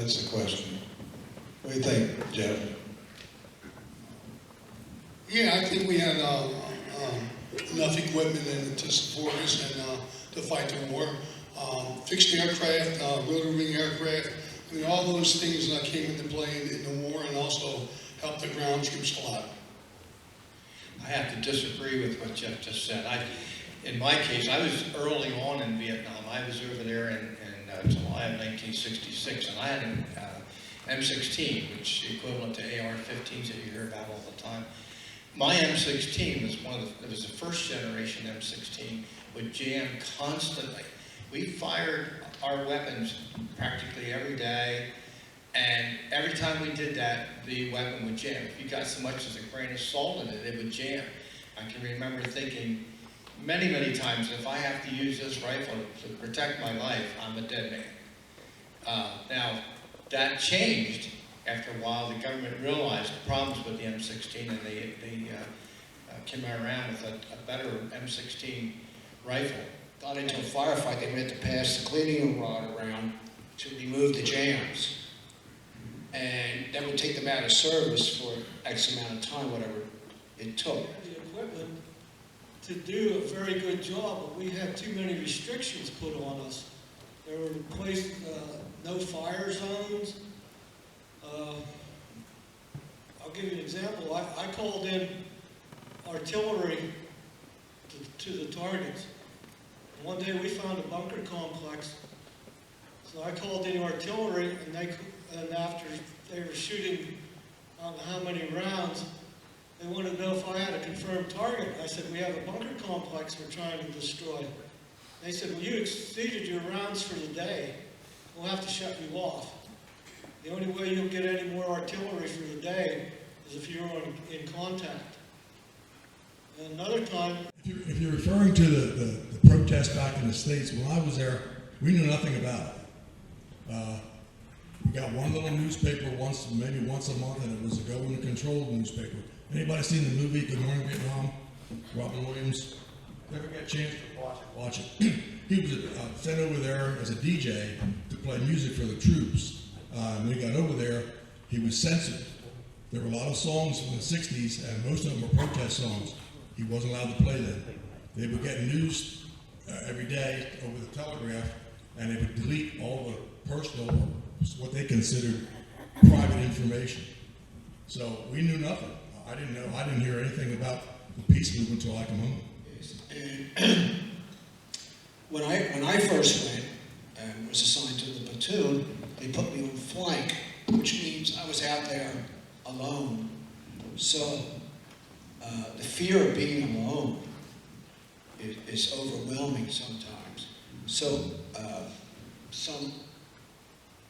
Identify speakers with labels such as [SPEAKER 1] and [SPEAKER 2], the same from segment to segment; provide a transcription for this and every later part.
[SPEAKER 1] That's the question. What do you think, Jeff?
[SPEAKER 2] Yeah, I think we had enough equipment to support us and to fight the war. Fixed aircraft, rotary wing aircraft, I mean, all those things came into play in the war and also helped the ground troops a lot.
[SPEAKER 3] I have to disagree with what Jeff just said. In my case, I was early on in Vietnam. I was over there in July of 1966, and I had an M16, which is equivalent to AR-15s that you hear about all the time. My M16 was it was the first generation M16, would jam constantly. We fired our weapons practically every day, and every time we did that, the weapon would jam. If you got so much as a grain of salt in it, it would jam. I can remember thinking many, many times, if I have to use this rifle to protect my life, I'm a dead man. Now, that changed after a while. The government realized the problems with the M16, and they came around with a better M16 rifle.
[SPEAKER 4] Got into a firefight, they meant to pass the cleaning rod around to remove the jams. And that would take them out of service for X amount of time, whatever it took.
[SPEAKER 5] The equipment to do a very good job, but we had too many restrictions put on us. There were places, no fire zones. I'll give you an example. I called in artillery to the targets. And one day we found a bunker complex. So I called in artillery, and after they were shooting I don't know how many rounds, they wanted to know if I had a confirmed target. I said, we have a bunker complex we're trying to destroy. They said, well, you exceeded your rounds for the day. We'll have to shut you off. The only way you'll get any more artillery for the day is if you're in contact. And another time...
[SPEAKER 6] If you're referring to the protest back in the States, when I was there, we knew nothing about it. We got one little newspaper maybe once a month, and it was a government-controlled newspaper. Anybody seen the movie Good Morning Vietnam? Robin Williams? Never get a chance to watch it. He was sent over there as a DJ to play music for the troops. When he got over there, he was censored. There were a lot of songs from the 60s, and most of them were protest songs. He wasn't allowed to play them. They would get news every day over the telegraph, and they would delete all the personal, what they considered private information. So we knew nothing. I didn't hear anything about the peace movement until I come home.
[SPEAKER 4] And when I first went and was assigned to the platoon, they put me on flank, which means I was out there alone. So the fear of being alone is overwhelming sometimes. So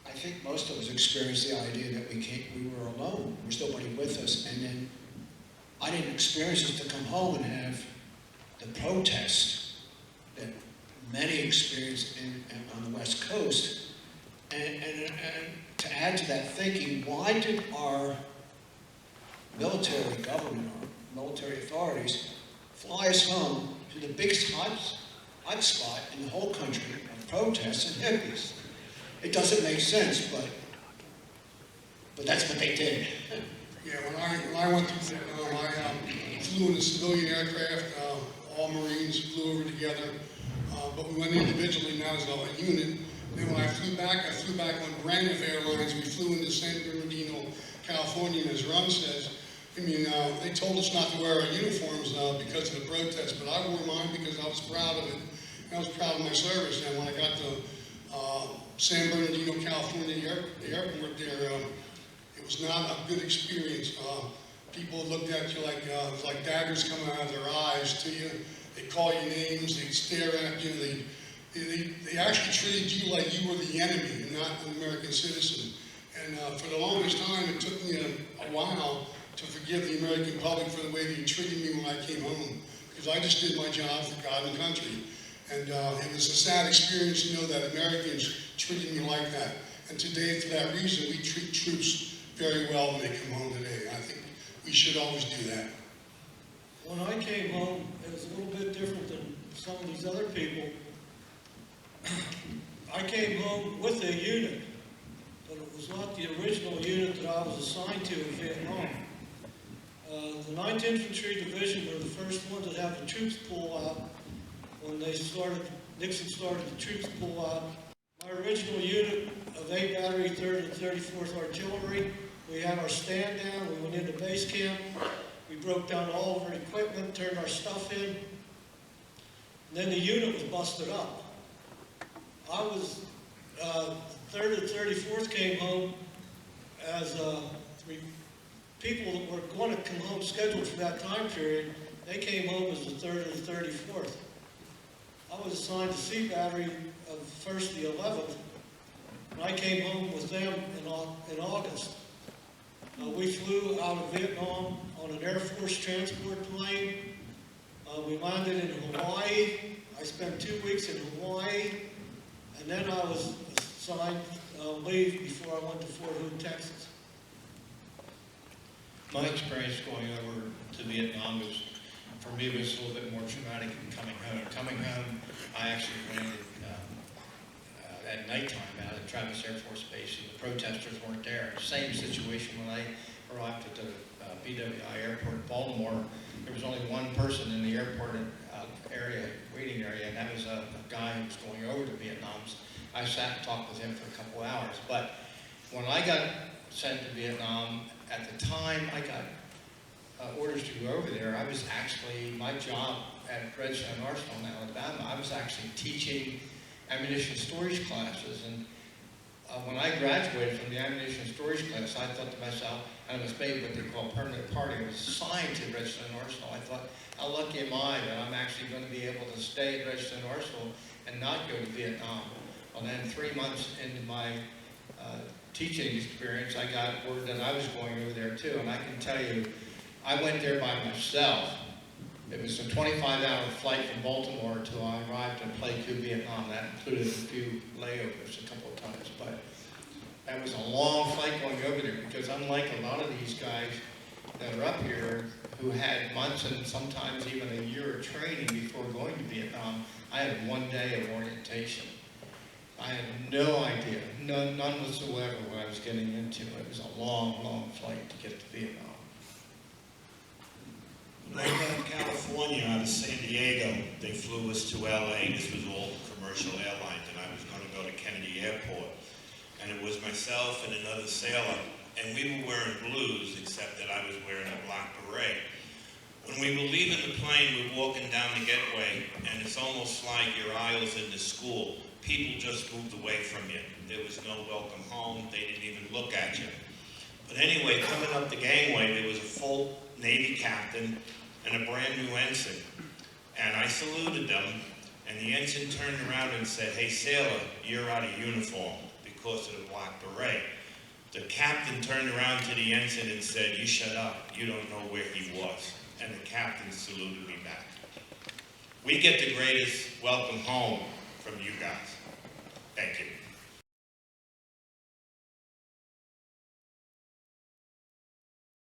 [SPEAKER 4] I think most of us experienced the idea that we were alone. There was nobody with us. And then I didn't experience it to come home and have the protest that many experienced on the West Coast. And to add to that thinking, why did our military government, our military authorities, fly us home to the biggest hot spot in the whole country of protests and hippies? It doesn't make sense, but that's what they did.
[SPEAKER 2] Yeah, when I went through Vietnam, I flew in a civilian aircraft. All Marines flew over together, but we went individually, not as a unit. Then when I flew back on Braniff Airlines. We flew into San Bernardino, California, and as Ron says, I mean, they told us not to wear our uniforms because of the protest, but I wore mine because I was proud of it. And I was proud of my service. And when I got to San Bernardino, California, the airport there, it was not a good experience. People looked at you like it was like daggers coming out of their eyes to you. They call you names, they stare at you, they actually treated you like you were the enemy and not an American citizen. And for the longest time, it took me a while to forgive the American public for the way they treated me when I came home, because I just did my job for God and country. And it was a sad experience to know that Americans treated me like that. And today, for that reason, we treat troops very well when they come home today. I think we should always do that.
[SPEAKER 5] When I came home, it was a little bit different than some of these other people. I came home with a unit, but it was not the original unit that I was assigned to in Vietnam. The 9th Infantry Division were the first ones that had the troops pull out when Nixon started the troops pull out. My original unit of A Battery, 3rd and 34th Artillery, we had our stand down, we went into base camp, we broke down all of our equipment, turned our stuff in, and then the unit was busted up. I was, 3rd and 34th came home as people that were going to come home scheduled for that time period. They came home as the 3rd and the 34th. I was assigned to C Battery of 1st the 11th, and I came home with them in August. We flew out of Vietnam on an Air Force transport plane. We landed in Hawaii. I spent 2 weeks in Hawaii, and then I was assigned leave before I went to Fort Hood, Texas.
[SPEAKER 3] My experience going over to Vietnam was, for me, was a little bit more traumatic than coming home. Coming home, I actually landed at nighttime out at Travis Air Force Base, and the protesters weren't there. Same situation when I arrived at the BWI airport in Baltimore. There was only one person in the airport waiting area, and that was a guy who was going over to Vietnam. I sat and talked with him for a couple hours. But when I got sent to Vietnam, at the time I got orders to go over there, I was actually, my job at Redstone Arsenal in Alabama, I was actually teaching ammunition storage classes. And when I graduated from the ammunition storage class, I thought to myself, and I was made what they call permanent party, I was assigned to Redstone Arsenal. I thought, how lucky am I that I'm actually going to be able to stay at Redstone Arsenal and not go to Vietnam. Well, then 3 months into my teaching experience, I got word that I was going over there too. And I can tell you, I went there by myself. It was a 25-hour flight from Baltimore until I arrived in Pleiku, Vietnam. That included a few layovers a couple of times. But that was a long flight going over there, because unlike a lot of these guys that are up here who had months and sometimes even a year of training before going to Vietnam, I had 1 day of orientation. I had no idea, none whatsoever what I was getting into. It was a long, long flight to get to Vietnam.
[SPEAKER 7] When I got to California out of San Diego, they flew us to LA. This was all commercial airlines, and I was going to go to Kennedy Airport. And it was myself and another sailor, and we were wearing blues, except that I was wearing a black beret. When we were leaving the plane, we're walking down the getaway, and it's almost like your aisles in the school. People just moved away from you. There was no welcome home. They didn't even look at you. But anyway, coming up the gangway, there was a full Navy captain and a brand new ensign. And I saluted them, and the ensign turned around and said, "Hey, sailor, you're out of uniform," because of the black beret. The captain turned around to the ensign and said, "You shut up. You don't know where he was." And the captain saluted me back. We get the greatest welcome home from you guys. Thank you.